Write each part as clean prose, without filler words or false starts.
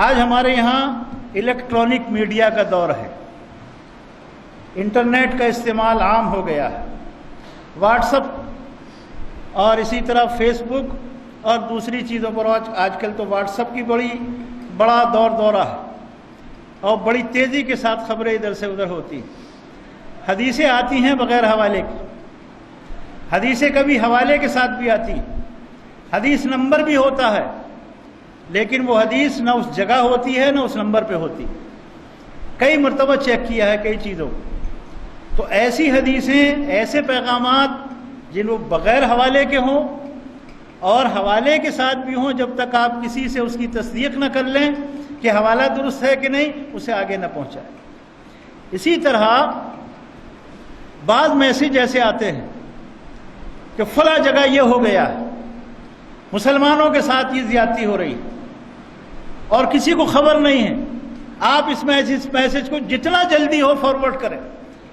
آج ہمارے یہاں الیکٹرانک میڈیا کا دور ہے، انٹرنیٹ کا استعمال عام ہو گیا ہے، واٹس اپ اور اسی طرح فیس بک اور دوسری چیزوں پر آج کل تو واٹس اپ کی بڑا دورہ ہے اور بڑی تیزی کے ساتھ خبریں ادھر سے ادھر ہوتی ہیں۔ حدیثیں آتی ہیں بغیر حوالے کے، حدیثیں کبھی حوالے کے ساتھ بھی آتی ہیں، حدیث نمبر بھی ہوتا ہے، لیکن وہ حدیث نہ اس جگہ ہوتی ہے نہ اس نمبر پہ ہوتی۔ کئی مرتبہ چیک کیا ہے کئی چیزوں، تو ایسی حدیثیں، ایسے پیغامات جن وہ بغیر حوالے کے ہوں اور حوالے کے ساتھ بھی ہوں، جب تک آپ کسی سے اس کی تصدیق نہ کر لیں کہ حوالہ درست ہے کہ نہیں، اسے آگے نہ پہنچائیں۔ اسی طرح بعض میسج ایسے آتے ہیں کہ فلاں جگہ یہ ہو گیا ہے، مسلمانوں کے ساتھ یہ زیادتی ہو رہی ہے اور کسی کو خبر نہیں ہے۔ آپ اس میسج کو جتنا جلدی ہو فارورڈ کریں،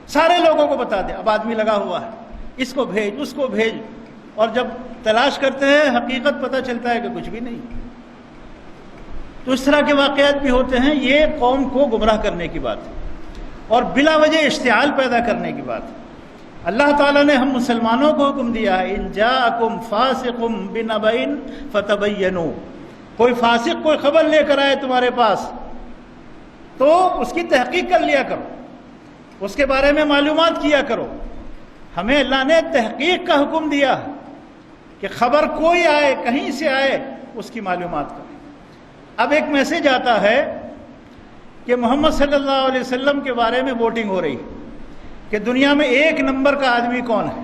سارے لوگوں کو بتا دیں۔ اب آدمی لگا ہوا ہے، اس کو بھیج، اس کو بھیج، اور جب تلاش کرتے ہیں حقیقت پتہ چلتا ہے کہ کچھ بھی نہیں۔ تو اس طرح کے واقعات بھی ہوتے ہیں۔ یہ قوم کو گمراہ کرنے کی بات ہے اور بلا وجہ اشتعال پیدا کرنے کی بات ہے۔ اللہ تعالیٰ نے ہم مسلمانوں کو حکم دیا ہے، ان جاءکم فاسق بنبأ فتبینوا، کوئی فاسق کوئی خبر لے کر آئے تمہارے پاس تو اس کی تحقیق کر لیا کرو، اس کے بارے میں معلومات کیا کرو۔ ہمیں اللہ نے تحقیق کا حکم دیا ہے کہ خبر کوئی آئے، کہیں سے آئے، اس کی معلومات کریں۔ اب ایک میسج آتا ہے کہ محمد صلی اللہ علیہ وسلم کے بارے میں ووٹنگ ہو رہی ہے کہ دنیا میں 1 نمبر کا آدمی کون ہے،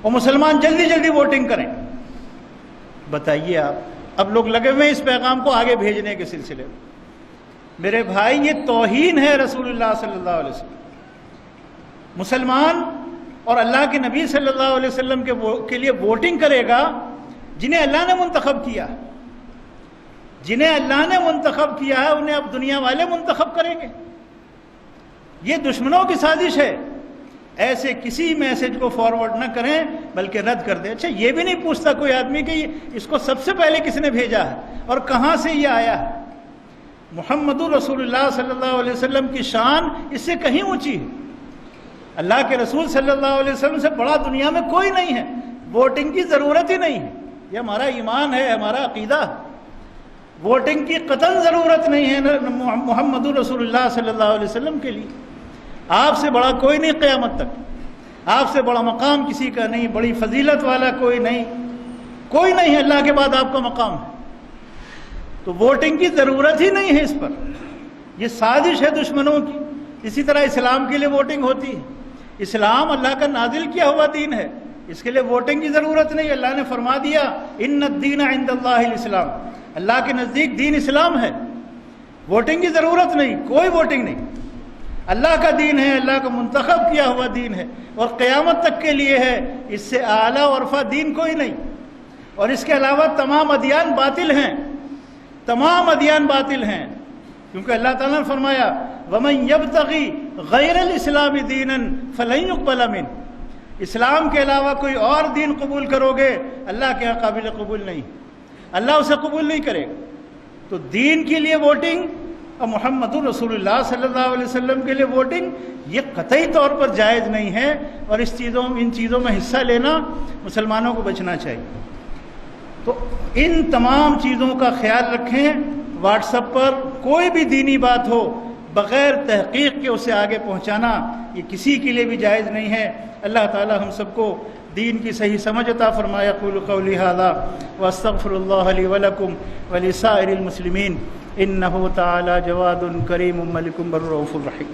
اور مسلمان جلدی جلدی ووٹنگ کریں۔ بتائیے آپ، اب لوگ لگے ہوئے اس پیغام کو آگے بھیجنے کے سلسلے میں۔ میرے بھائی، یہ توہین ہے رسول اللہ صلی اللہ علیہ وسلم۔ مسلمان اور اللہ کے نبی صلی اللہ علیہ وسلم کے لیے ووٹنگ کرے گا جنہیں اللہ نے منتخب کیا، جنہیں اللہ نے منتخب کیا ہے، انہیں اب دنیا والے منتخب کریں گے۔ یہ دشمنوں کی سازش ہے۔ ایسے کسی میسج کو فارورڈ نہ کریں بلکہ رد کر دیں۔ اچھا، یہ بھی نہیں پوچھتا کوئی آدمی کہ اس کو سب سے پہلے کس نے بھیجا ہے اور کہاں سے یہ آیا ہے۔ محمد رسول اللہ صلی اللہ علیہ وسلم کی شان اس سے کہیں اونچی ہے۔ اللہ کے رسول صلی اللہ علیہ وسلم سے بڑا دنیا میں کوئی نہیں ہے۔ ووٹنگ کی ضرورت ہی نہیں ہے۔ یہ ہمارا ایمان ہے، ہمارا عقیدہ ہے۔ ووٹنگ کی قطعاً ضرورت نہیں ہے محمد رسول اللہ صلی اللہ علیہ وسلم کے لیے۔ آپ سے بڑا کوئی نہیں قیامت تک، آپ سے بڑا مقام کسی کا نہیں، بڑی فضیلت والا کوئی نہیں ہے۔ اللہ کے بعد آپ کا مقام ہے، تو ووٹنگ کی ضرورت ہی نہیں ہے اس پر۔ یہ سازش ہے دشمنوں کی۔ اسی طرح اسلام کے لیے ووٹنگ ہوتی ہے۔ اسلام اللہ کا نازل کیا ہوا دین ہے، اس کے لیے ووٹنگ کی ضرورت نہیں۔ اللہ نے فرما دیا، ان الدین عند اللہ الاسلام، اللہ کے نزدیک دین اسلام ہے۔ ووٹنگ کی ضرورت نہیں، کوئی ووٹنگ نہیں۔ اللہ کا دین ہے، اللہ کا منتخب کیا ہوا دین ہے، اور قیامت تک کے لیے ہے۔ اس سے اعلیٰ اور ارفع دین کوئی نہیں۔ اور اس کے علاوہ تمام ادیان باطل ہیں، تمام ادیان باطل ہیں، کیونکہ اللہ تعالیٰ نے فرمایا وَمَن يَبْتَغِي غَيْرَ الْإِسْلَامِ دِينًا فَلَن يُقْبَلَ مِنْهُ، اسلام کے علاوہ کوئی اور دین قبول کرو گے اللہ کے قابل قبول نہیں، اللہ اسے قبول نہیں کرے گا۔ تو دین کے لیے ووٹنگ اور محمد رسول اللہ صلی اللہ علیہ وسلم کے لیے ووٹنگ یہ قطعی طور پر جائز نہیں ہے، اور ان چیزوں میں حصہ لینا مسلمانوں کو بچنا چاہیے۔ تو ان تمام چیزوں کا خیال رکھیں۔ واٹس ایپ پر کوئی بھی دینی بات ہو بغیر تحقیق کے اسے آگے پہنچانا یہ کسی کے لیے بھی جائز نہیں ہے۔ اللہ تعالی ہم سب کو دین کی صحیح سمجھ عطا فرمائے۔ اقول قولی ھذا واستغفر اللہ لی ولکم ولسائر المسلمین انہ تعالی جواد کریم ملک بر رؤوف الرحیم۔